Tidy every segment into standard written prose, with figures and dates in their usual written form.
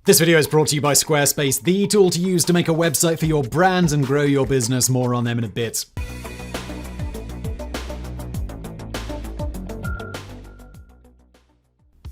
This video is brought to you by Squarespace, the tool to use to make a website for your brand and grow your business. More on them in a bit.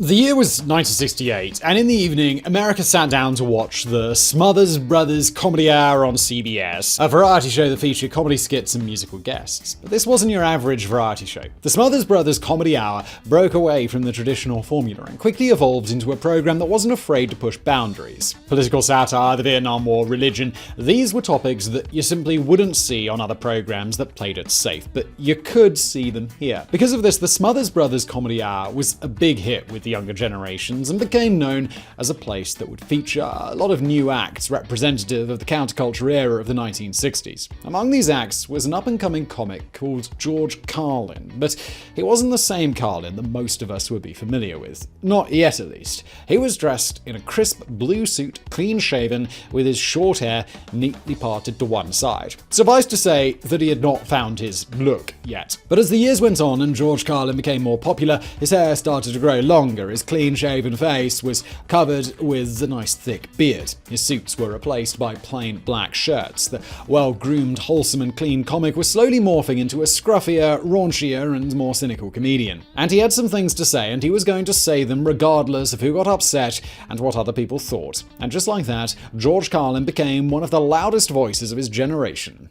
The year was 1968, and in the evening, America sat down to watch the Smothers Brothers Comedy Hour on CBS, a variety show that featured comedy skits and musical guests. But this wasn't your average variety show. The Smothers Brothers Comedy Hour broke away from the traditional formula and quickly evolved into a program that wasn't afraid to push boundaries. Political satire, the Vietnam War, religion, these were topics that you simply wouldn't see on other programs that played it safe, but you could see them here. Because of this, the Smothers Brothers Comedy Hour was a big hit with the younger generations and became known as a place that would feature a lot of new acts representative of the counterculture era of the 1960s. Among these acts was an up-and-coming comic called George Carlin, but he wasn't the same Carlin that most of us would be familiar with. Not yet, at least. He was dressed in a crisp blue suit, clean-shaven, with his short hair neatly parted to one side. Suffice to say that he had not found his look yet. But as the years went on and George Carlin became more popular, his hair started to grow longer. His clean-shaven face was covered with a nice thick beard. His suits were replaced by plain black shirts. The well-groomed, wholesome and clean comic was slowly morphing into a scruffier, raunchier and more cynical comedian. And he had some things to say, and he was going to say them regardless of who got upset and what other people thought. And just like that, George Carlin became one of the loudest voices of his generation.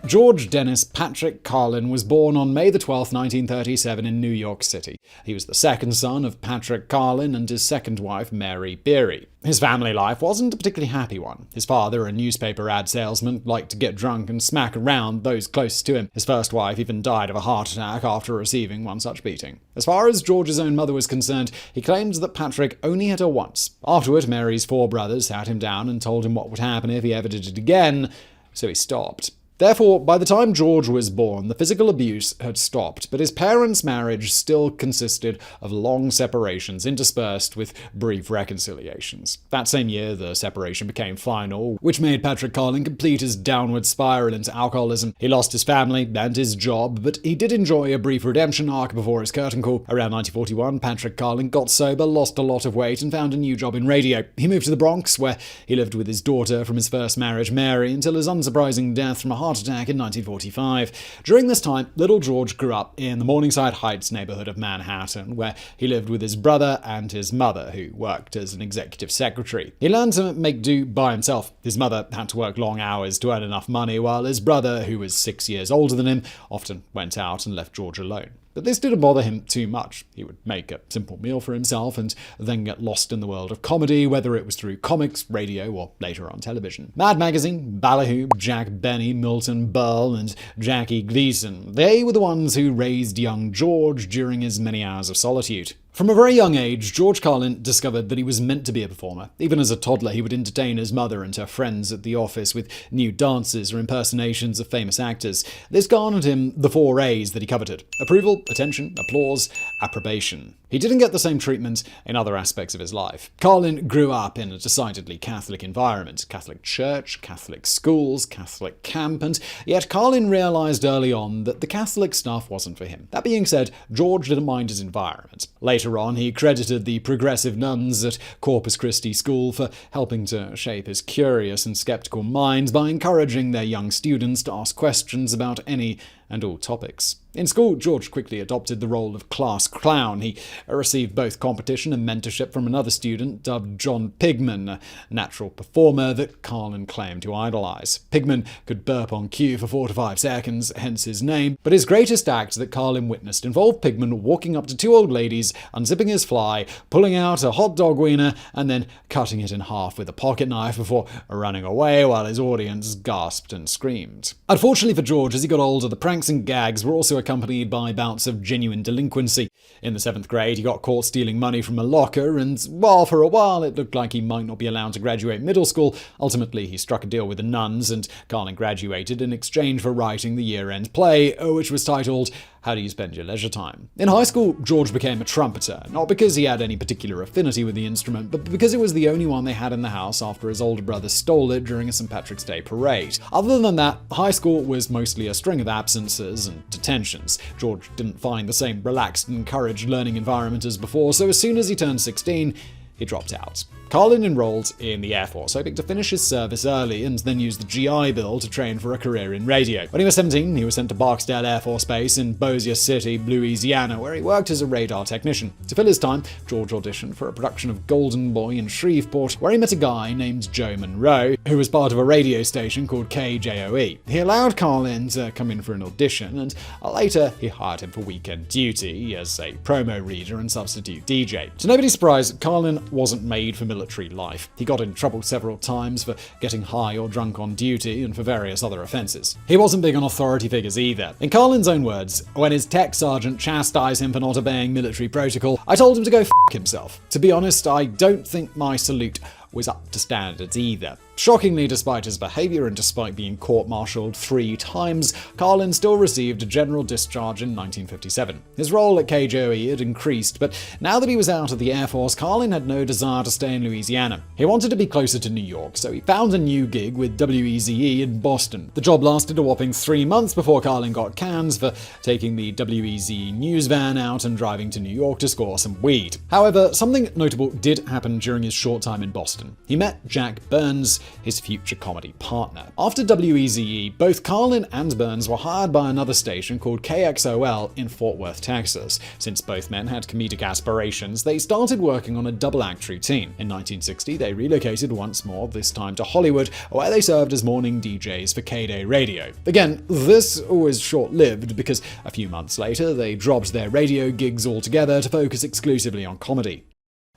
George Dennis Patrick Carlin was born on May 12, 1937 in New York City. He was the second son of Patrick Carlin and his second wife, Mary Beery. His family life wasn't a particularly happy one. His father, a newspaper ad salesman, liked to get drunk and smack around those closest to him. His first wife even died of a heart attack after receiving one such beating. As far as George's own mother was concerned, he claimed that Patrick only hit her once. Afterward, Mary's four brothers sat him down and told him what would happen if he ever did it again, so he stopped. Therefore, by the time George was born, the physical abuse had stopped, but his parents' marriage still consisted of long separations interspersed with brief reconciliations. That same year, the separation became final, which made Patrick Carlin complete his downward spiral into alcoholism. He lost his family and his job, but he did enjoy a brief redemption arc before his curtain call. Around 1941, Patrick Carlin got sober, lost a lot of weight, and found a new job in radio. He moved to the Bronx, where he lived with his daughter from his first marriage, Mary, until his unsurprising death from a heart attack in 1945. During this time, little George grew up in the Morningside Heights neighborhood of Manhattan, where he lived with his brother and his mother, who worked as an executive secretary. He learned to make do by himself. His mother had to work long hours to earn enough money, while his brother, who was 6 years older than him, often went out and left George alone. But this didn't bother him too much. He would make a simple meal for himself and then get lost in the world of comedy, whether it was through comics, radio, or later on television. Mad Magazine, Ballyhoo, Jack Benny, Milton Berle, and Jackie Gleason. They were the ones who raised young George during his many hours of solitude. From a very young age, George Carlin discovered that he was meant to be a performer. Even as a toddler, he would entertain his mother and her friends at the office with new dances or impersonations of famous actors. This garnered him the 4 A's that he coveted: approval, attention, applause, approbation. He didn't get the same treatment in other aspects of his life. Carlin grew up in a decidedly Catholic environment: Catholic church, Catholic schools, Catholic camp, and yet Carlin realized early on that the Catholic stuff wasn't for him. That being said, George didn't mind his environment. Later on, he credited the progressive nuns at Corpus Christi School for helping to shape his curious and skeptical mind by encouraging their young students to ask questions about any and all topics. In school, George quickly adopted the role of class clown. He received both competition and mentorship from another student dubbed John Pigman, a natural performer that Carlin claimed to idolize. Pigman could burp on cue for 4 to 5 seconds, hence his name, but his greatest act that Carlin witnessed involved Pigman walking up to 2 old ladies, unzipping his fly, pulling out a hot dog wiener, and then cutting it in half with a pocket knife before running away while his audience gasped and screamed. Unfortunately for George, as he got older, the pranks and gags were also accompanied by bouts of genuine delinquency. In the 7th grade, he got caught stealing money from a locker, and while for a while it looked like he might not be allowed to graduate middle school, ultimately he struck a deal with the nuns, and Carlin graduated in exchange for writing the year-end play, which was titled how do you spend your leisure time? In high school, George became a trumpeter, not because he had any particular affinity with the instrument, but because it was the only one they had in the house after his older brother stole it during a St. Patrick's Day parade. Other than that, high school was mostly a string of absences and detentions. George didn't find the same relaxed and encouraged learning environment as before, so as soon as he turned 16, he dropped out. Carlin enrolled in the Air Force, hoping to finish his service early and then use the GI Bill to train for a career in radio. When he was 17, he was sent to Barksdale Air Force Base in Bossier City, Louisiana, where he worked as a radar technician. To fill his time, George auditioned for a production of Golden Boy in Shreveport, where he met a guy named Joe Monroe, who was part of a radio station called KJOE. He allowed Carlin to come in for an audition, and later he hired him for weekend duty as a promo reader and substitute DJ. To nobody's surprise, Carlin wasn't made for military life. He got in trouble several times for getting high or drunk on duty and for various other offenses. He wasn't big on authority figures either. In Carlin's own words, when his tech sergeant chastised him for not obeying military protocol, I told him to go f*** himself. To be honest, I don't think my salute was up to standards either. Shockingly, despite his behavior and despite being court-martialed 3 times, Carlin still received a general discharge in 1957. His role at KJOE had increased, but now that he was out of the Air Force, Carlin had no desire to stay in Louisiana. He wanted to be closer to New York, so he found a new gig with WEZE in Boston. The job lasted a whopping 3 months before Carlin got cans for taking the WEZE news van out and driving to New York to score some weed. However, something notable did happen during his short time in Boston. He met Jack Burns, his future comedy partner. After WEZE, both Carlin and Burns were hired by another station called KXOL in Fort Worth, Texas. Since both men had comedic aspirations, they started working on a double-act routine. In 1960, they relocated once more, this time to Hollywood, where they served as morning DJs for K-Day Radio. Again, this was short-lived because a few months later, they dropped their radio gigs altogether to focus exclusively on comedy.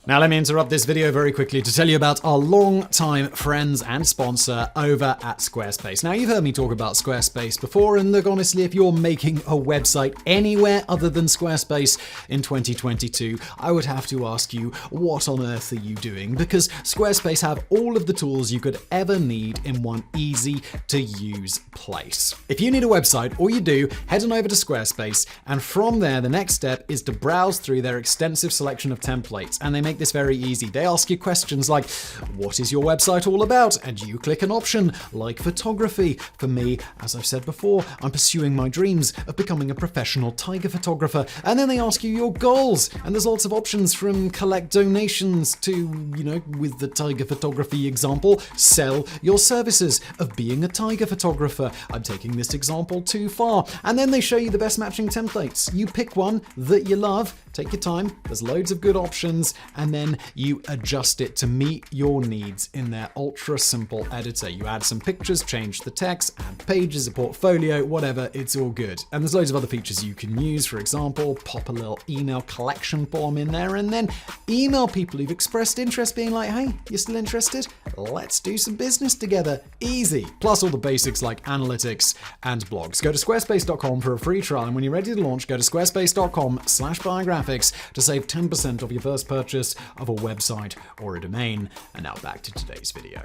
Now let me interrupt this video very quickly to tell you about our long-time friends and sponsor over at Squarespace. Now you've heard me talk about Squarespace before, and look, honestly, if you're making a website anywhere other than Squarespace in 2022, I would have to ask you, what on earth are you doing? Because Squarespace have all of the tools you could ever need in one easy-to-use place. If you need a website, all you do, head on over to Squarespace, and from there, the next step is to browse through their extensive selection of templates, and they make this very easy. They ask you questions like, what is your website all about? And you click an option like photography. For me, as I've said before, I'm pursuing my dreams of becoming a professional tiger photographer. And then they ask you your goals. And there's lots of options from collect donations to, with the tiger photography example, sell your services of being a tiger photographer. I'm taking this example too far. And then they show you the best matching templates. You pick one that you love, take your time, there's loads of good options, and then you adjust it to meet your needs in their ultra simple editor. You add some pictures, change the text, add pages, a portfolio, whatever, it's all good. And there's loads of other features you can use. For example, pop a little email collection form in there and then email people who've expressed interest, being like, hey, you still interested? Let's do some business together. Easy. Plus all the basics like analytics and blogs. Go to squarespace.com for a free trial, and when you're ready to launch, go to squarespace.com/biographics to save 10% of your first purchase of a website or a domain. And now back to today's video.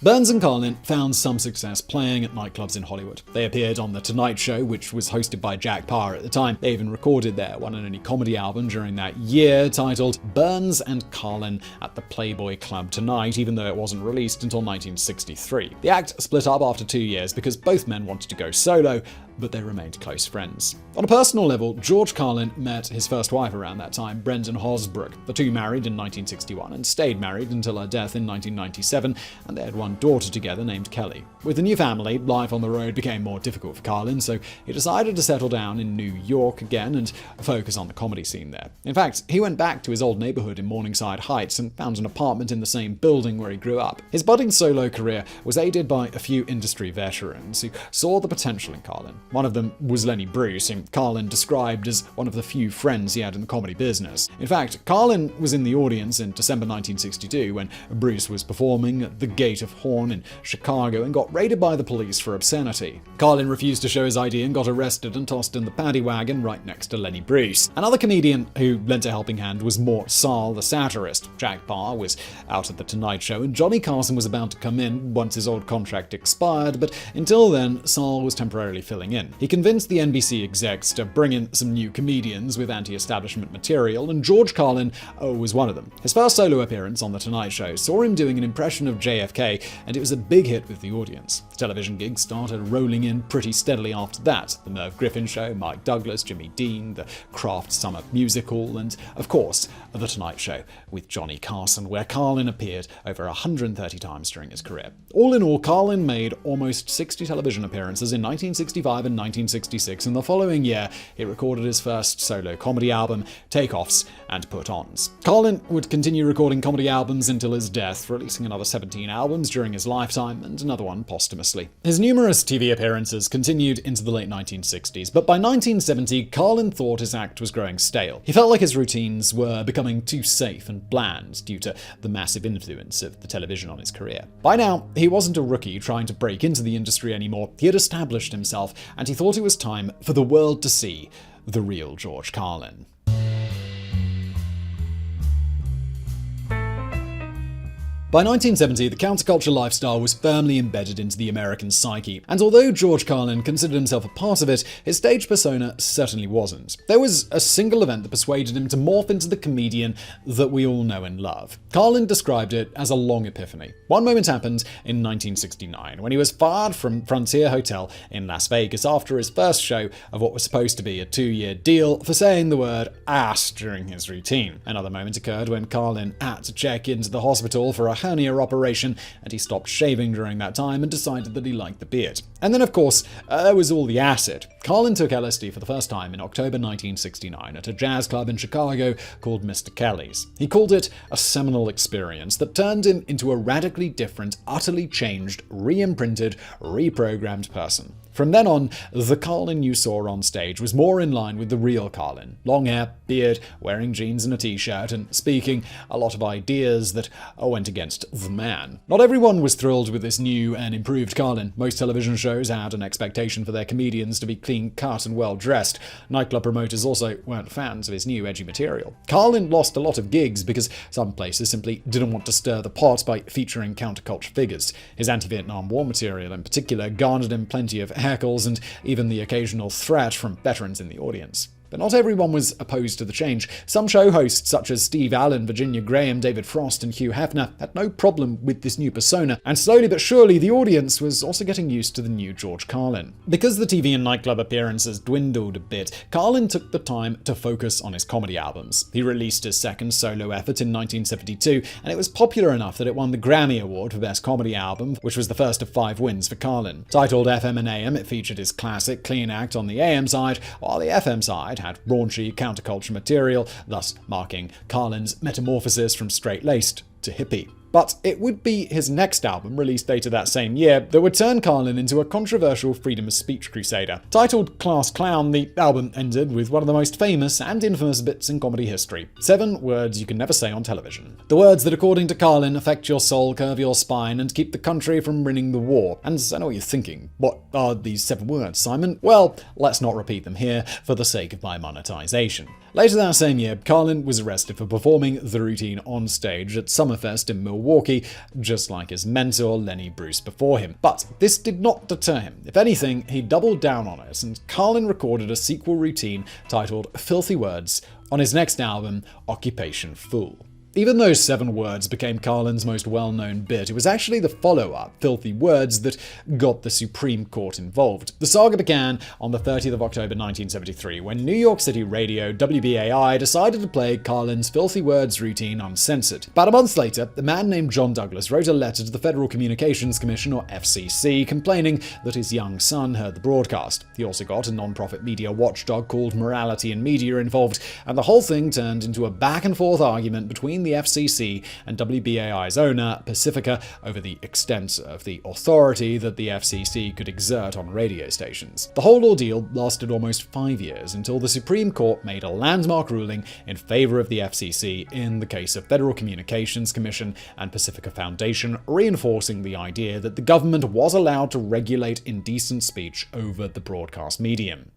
Burns and Carlin found some success playing at nightclubs in Hollywood. They appeared on The Tonight Show, which was hosted by Jack Paar at the time. They even recorded their one and only comedy album during that year, titled Burns and Carlin at the Playboy Club Tonight, even though it wasn't released until 1963. The act split up after 2 years because both men wanted to go solo, but they remained close friends. On a personal level, George Carlin met his first wife around that time, Brendan Hosbrook. The two married in 1961 and stayed married until her death in 1997, and they had one daughter together named Kelly. With the new family, life on the road became more difficult for Carlin, so he decided to settle down in New York again and focus on the comedy scene there. In fact, he went back to his old neighborhood in Morningside Heights and found an apartment in the same building where he grew up. His budding solo career was aided by a few industry veterans who saw the potential in Carlin. One of them was Lenny Bruce, whom Carlin described as one of the few friends he had in the comedy business. In fact, Carlin was in the audience in December 1962 when Bruce was performing at the Gate of Horn in Chicago and got raided by the police for obscenity. Carlin refused to show his ID and got arrested and tossed in the paddy wagon right next to Lenny Bruce. Another comedian who lent a helping hand was Mort Sahl, the satirist. Jack Barr was out at The Tonight Show, and Johnny Carson was about to come in once his old contract expired, but until then, Sahl was temporarily filling in. He convinced the NBC execs to bring in some new comedians with anti-establishment material, and George Carlin was one of them. His first solo appearance on The Tonight Show saw him doing an impression of JFK, and it was a big hit with the audience. The television gigs started rolling in pretty steadily after that. The Merv Griffin Show, Mike Douglas, Jimmy Dean, the Kraft Summer Music Hall, and, of course, The Tonight Show with Johnny Carson, where Carlin appeared over 130 times during his career. All in all, Carlin made almost 60 television appearances in 1965 and 1966, and the following year he recorded his first solo comedy album, Takeoffs and Put-Ons. Carlin would continue recording comedy albums until his death, releasing another 17 albums during his lifetime and another one posthumously. His numerous TV appearances continued into the late 1960s, but by 1970, Carlin thought his act was growing stale. He felt like his routines were becoming too safe and bland due to the massive influence of the television on his career. By now, he wasn't a rookie trying to break into the industry anymore. He had established himself, and he thought it was time for the world to see the real George Carlin. By 1970, the counterculture lifestyle was firmly embedded into the American psyche, and although George Carlin considered himself a part of it, his stage persona certainly wasn't. There was a single event that persuaded him to morph into the comedian that we all know and love. Carlin described it as a long epiphany. One moment happened in 1969, when he was fired from Frontier Hotel in Las Vegas after his first show of what was supposed to be a 2-year deal for saying the word ass during his routine. Another moment occurred when Carlin had to check into the hospital for a hernia operation, and he stopped shaving during that time and decided that he liked the beard. And then, of course, there was all the acid. Carlin took LSD for the first time in October 1969 at a jazz club in Chicago called Mr. Kelly's. He called it a seminal experience that turned him into a radically different, utterly changed, re-imprinted, reprogrammed person. From then on, the Carlin you saw on stage was more in line with the real Carlin. Long hair, beard, wearing jeans and a t-shirt, and speaking a lot of ideas that went against the man. Not everyone was thrilled with this new and improved Carlin. Most television shows had an expectation for their comedians to be clean-cut and well-dressed. Nightclub promoters also weren't fans of his new edgy material. Carlin lost a lot of gigs because some places simply didn't want to stir the pot by featuring counterculture figures. His anti-Vietnam War material in particular garnered him plenty of heckles and even the occasional threat from veterans in the audience. But not everyone was opposed to the change. Some show hosts such as Steve Allen, Virginia Graham, David Frost, and Hugh Hefner had no problem with this new persona, and slowly but surely the audience was also getting used to the new George Carlin. Because the TV and nightclub appearances dwindled a bit, Carlin took the time to focus on his comedy albums. He released his second solo effort in 1972, and it was popular enough that it won the Grammy Award for Best Comedy Album, which was the first of 5 wins for Carlin. Titled FM and AM, it featured his classic clean act on the AM side, while the FM side had raunchy counterculture material, thus marking Carlin's metamorphosis from straight-laced to hippie. But it would be his next album, released later that same year, that would turn Carlin into a controversial freedom of speech crusader. Titled Class Clown, the album ended with one of the most famous and infamous bits in comedy history: 7 words you can never say on television. The words that, according to Carlin, affect your soul, curve your spine, and keep the country from winning the war. And I know what you're thinking. What are these 7 words, Simon? Well, let's not repeat them here for the sake of my monetization. Later that same year, Carlin was arrested for performing the routine on stage at Summerfest in Milwaukee, just like his mentor Lenny Bruce before him. But this did not deter him. If anything, he doubled down on it, and Carlin recorded a sequel routine titled Filthy Words on his next album, Occupation Fool. Even though 7 words became Carlin's most well-known bit, it was actually the follow-up, Filthy Words, that got the Supreme Court involved. The saga began on the 30th of October 1973, when New York City radio WBAI decided to play Carlin's Filthy Words routine uncensored. About a month later, a man named John Douglas wrote a letter to the Federal Communications Commission, or FCC, complaining that his young son heard the broadcast. He also got a non-profit media watchdog called Morality and Media involved, and the whole thing turned into a back-and-forth argument between the FCC and WBAI's owner, Pacifica, over the extent of the authority that the FCC could exert on radio stations. The whole ordeal lasted almost 5 years until the Supreme Court made a landmark ruling in favor of the FCC in the case of Federal Communications Commission and Pacifica Foundation, reinforcing the idea that the government was allowed to regulate indecent speech over the broadcast medium.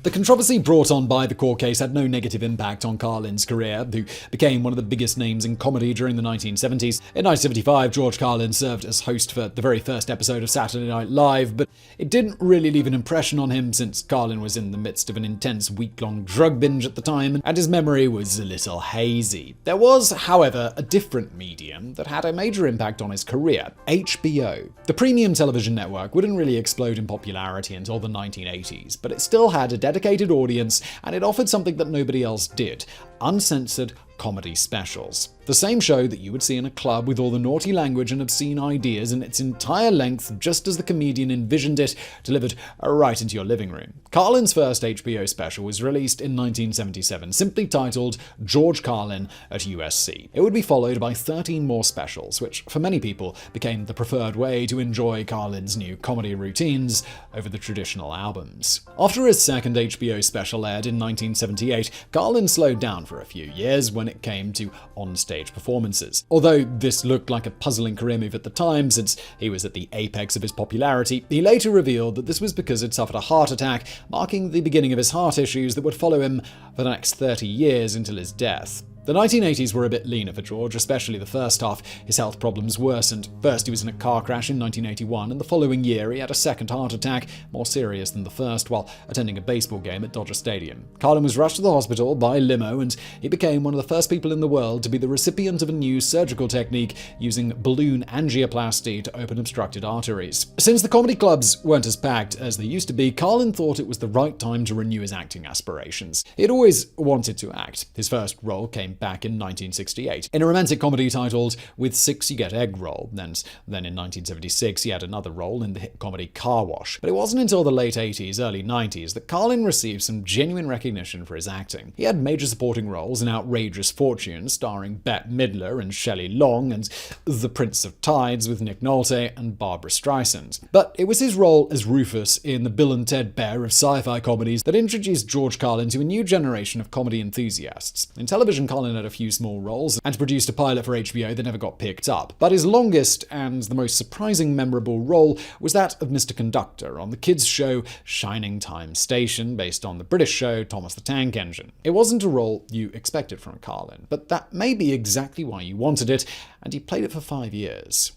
The controversy brought on by the court case had no negative impact on Carlin's career, who became one of the biggest names in comedy during the 1970s. In 1975, George Carlin served as host for the very first episode of Saturday Night Live, but it didn't really leave an impression on him since Carlin was in the midst of an intense week-long drug binge at the time, and his memory was a little hazy. There was, however, a different medium that had a major impact on his career: HBO. The premium television network wouldn't really explode in popularity until the 1980s, but it still had a dedicated audience, and it offered something that nobody else did: uncensored comedy specials. The same show that you would see in a club with all the naughty language and obscene ideas in its entire length, just as the comedian envisioned it, delivered right into your living room. Carlin's first HBO special was released in 1977, simply titled George Carlin at USC. It would be followed by 13 more specials, which for many people became the preferred way to enjoy Carlin's new comedy routines over the traditional albums. After his second HBO special aired in 1978, Carlin slowed down for a few years when it came to on-stage performances. Although this looked like a puzzling career move at the time, since he was at the apex of his popularity, he later revealed that this was because he'd suffered a heart attack, marking the beginning of his heart issues that would follow him for the next 30 years until his death. The 1980s were a bit leaner for George, especially the first half. His health problems worsened. First, he was in a car crash in 1981, and the following year he had a second heart attack, more serious than the first, while attending a baseball game at Dodger Stadium. Carlin was rushed to the hospital by limo, and he became one of the first people in the world to be the recipient of a new surgical technique using balloon angioplasty to open obstructed arteries. Since the comedy clubs weren't as packed as they used to be, Carlin thought it was the right time to renew his acting aspirations. He had always wanted to act. His first role came back in 1968 in a romantic comedy titled With Six You Get Egg Roll. Then in 1976 he had another role in the hit comedy Car Wash. But it wasn't until the late 80s, early 90s that Carlin received some genuine recognition for his acting. He had major supporting roles in Outrageous Fortune, starring Bette Midler and Shelley Long, and The Prince of Tides with Nick Nolte and Barbra Streisand. But it was his role as Rufus in the Bill and Ted Bear of sci-fi comedies that introduced George Carlin to a new generation of comedy enthusiasts. In television, Carlin had a few small roles and produced a pilot for HBO that never got picked up. But his longest and the most surprising memorable role was that of Mr. Conductor on the kids' show Shining Time Station, based on the British show Thomas the Tank Engine. It wasn't a role you expected from Carlin, but that may be exactly why you wanted it, and he played it for 5 years.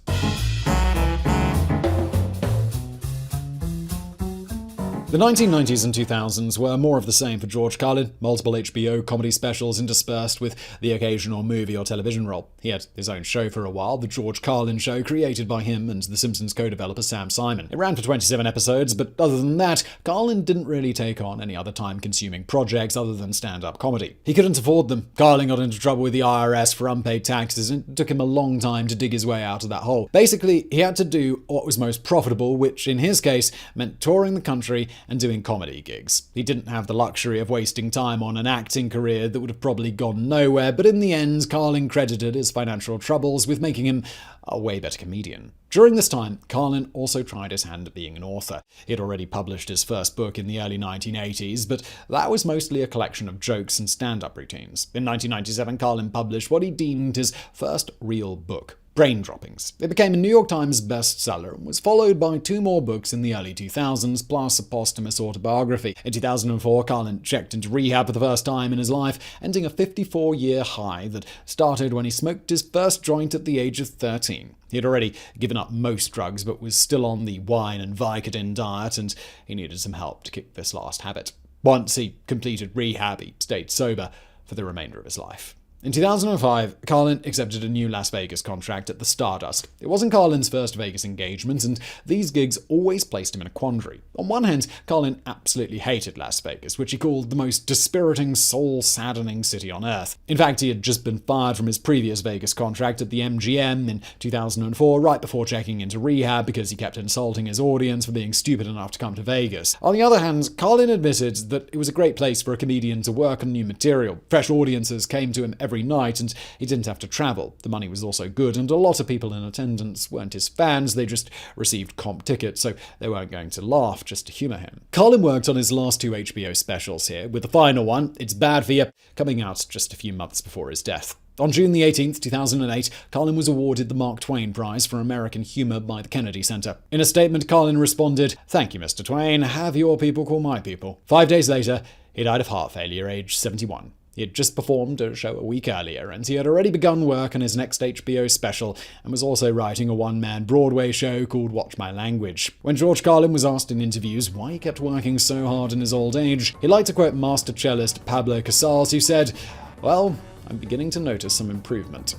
The 1990s and 2000s were more of the same for George Carlin, multiple HBO comedy specials interspersed with the occasional movie or television role. He had his own show for a while, The George Carlin Show, created by him and The Simpsons co-developer Sam Simon. It ran for 27 episodes, but other than that, Carlin didn't really take on any other time-consuming projects other than stand-up comedy. He couldn't afford them. Carlin got into trouble with the IRS for unpaid taxes, and it took him a long time to dig his way out of that hole. Basically, he had to do what was most profitable, which in his case meant touring the country and doing comedy gigs. He didn't have the luxury of wasting time on an acting career that would have probably gone nowhere, but in the end, Carlin credited his financial troubles with making him a way better comedian. During this time, Carlin also tried his hand at being an author. He had already published his first book in the early 1980s, but that was mostly a collection of jokes and stand-up routines. In 1997, Carlin published what he deemed his first real book, Brain Droppings. It became a New York Times bestseller and was followed by 2 more books in the early 2000s, plus a posthumous autobiography. In 2004, Carlin checked into rehab for the first time in his life, ending a 54-year high that started when he smoked his first joint at the age of 13. He had already given up most drugs, but was still on the wine and Vicodin diet, and he needed some help to kick this last habit. Once he completed rehab, he stayed sober for the remainder of his life. In 2005, Carlin accepted a new Las Vegas contract at the Stardust. It wasn't Carlin's first Vegas engagement, and these gigs always placed him in a quandary. On one hand, Carlin absolutely hated Las Vegas, which he called the most dispiriting, soul-saddening city on earth. In fact, he had just been fired from his previous Vegas contract at the MGM in 2004, right before checking into rehab because he kept insulting his audience for being stupid enough to come to Vegas. On the other hand, Carlin admitted that it was a great place for a comedian to work on new material. Fresh audiences came to him every night, and he didn't have to travel. The money was also good, and a lot of people in attendance weren't his fans. They just received comp tickets, so they weren't going to laugh just to humor him. Carlin worked on his last 2 HBO specials here, with the final one, It's Bad For You, coming out just a few months before his death. On June the 18th, 2008, Carlin was awarded the Mark Twain Prize for American Humor by the Kennedy Center. In a statement, Carlin responded, "Thank you, Mr. Twain. Have your people call my people." 5 days later, he died of heart failure, aged 71. He had just performed a show a week earlier, and he had already begun work on his next HBO special, and was also writing a one-man Broadway show called Watch My Language. When George Carlin was asked in interviews why he kept working so hard in his old age, he liked to quote master cellist Pablo Casals, who said, "Well, I'm beginning to notice some improvement."